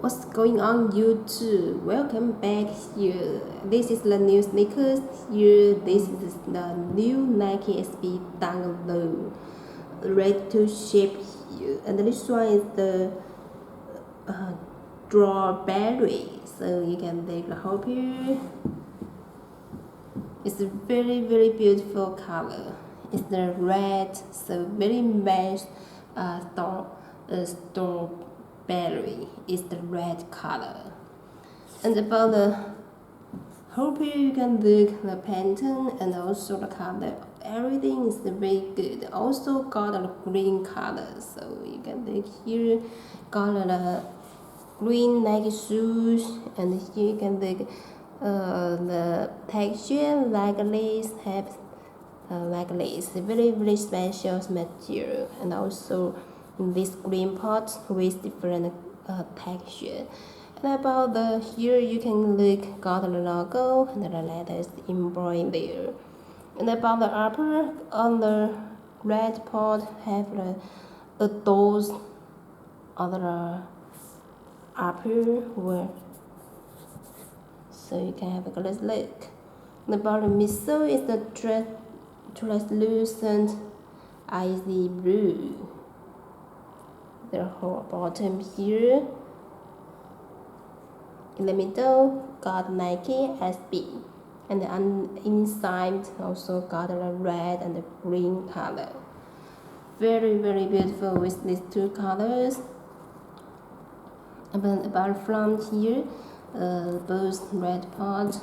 What's going on YouTube? Welcome back here. This is the new sneakers here. This is the new Nike SB Dunk Low, ready to ship here. And this one is the strawberry. So you can take the whole here. It's a very beautiful color. It's the red, so very match strawberry is the red color. And about the hope you can look the pattern and also the color. Everything is very good. Also got a green color, so you can look here. Got the green Nike shoes, and here you can look the texture like lace have like lace, very special material, and also this green pot with different texture. And about the here you can look got the logo and the letters embroidered there. And about the upper on the red pot have the doors on the upper where so you can have a close look. And about the midsole is the translucent icy blue. The whole bottom here. In the middle got Nike SB, and the inside also got the red and the green color. Very beautiful with these two colors. And then about front here, both red part.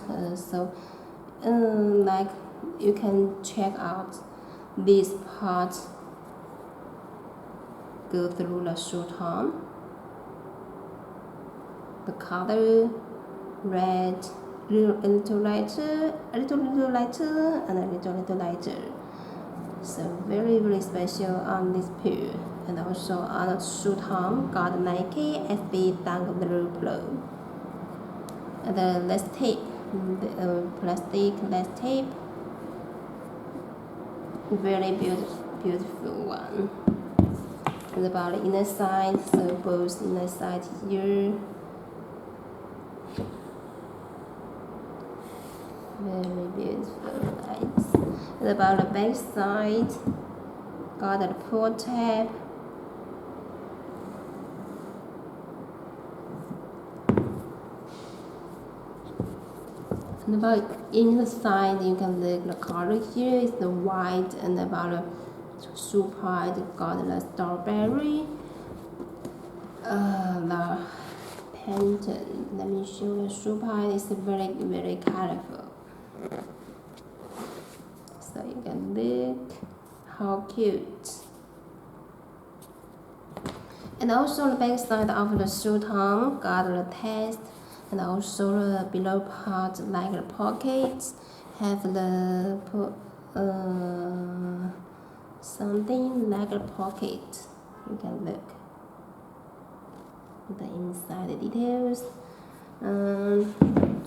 Like you can check out this part. Go through the short arm. The color red, a little lighter, a little lighter, and a little lighter. So very special on this pair. And also on the short arm got Nike SB Dunk Low Pro. And the lace tape, the plastic lace tape. Very beautiful one. And about the inner side, so both inner side here. Very beautiful, nice. And about the back side, got the pull tab. And about inside, you can look the color here is the white, and about the shoe part got the strawberry. The pattern. Let me show the shoe part. It's very colorful. So you can look how cute. And also the back side of the shoe arm got the test, and also the below part like the pockets have the something like a pocket. You can look the inside details.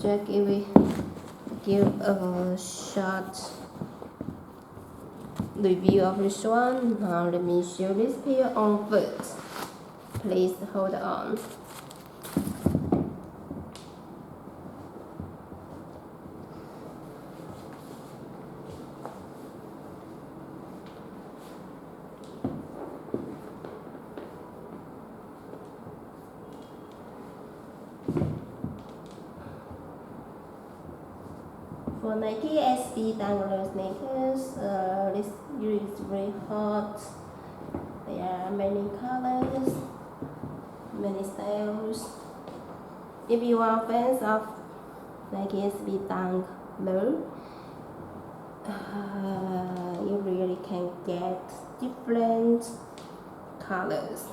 Just give a short review of this one. Now let me show this pair on foot. Please hold on. For Nike SB Dunk Low sneakers, this year is very hot. There are many colors, many styles. If you are fans of Nike SB Dunk Low, you really can get different colors.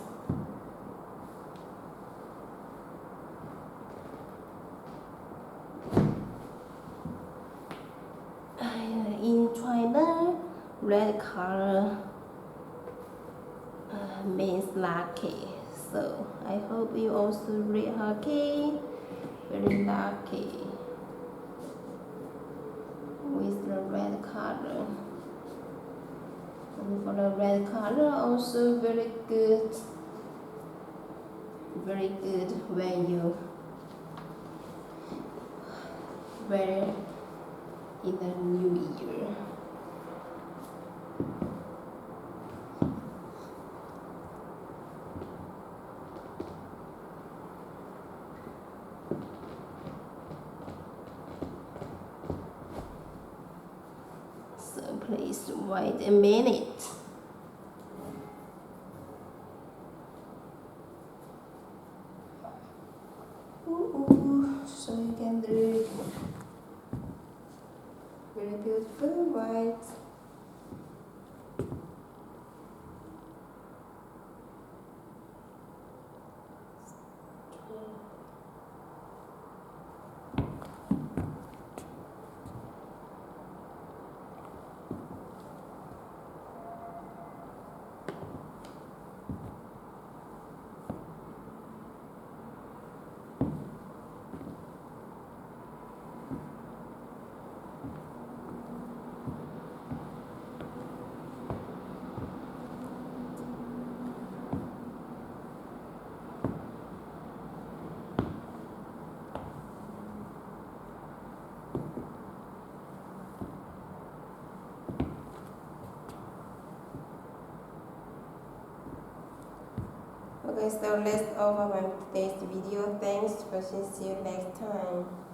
In China, red color means lucky. So I hope you also read lucky, very lucky with the red color. And for the red color also very good very good when you wear in the new year. So please wait a minute. So you can do very beautiful white. Okay, so that's all for my today's video. Thanks for seeing you next time.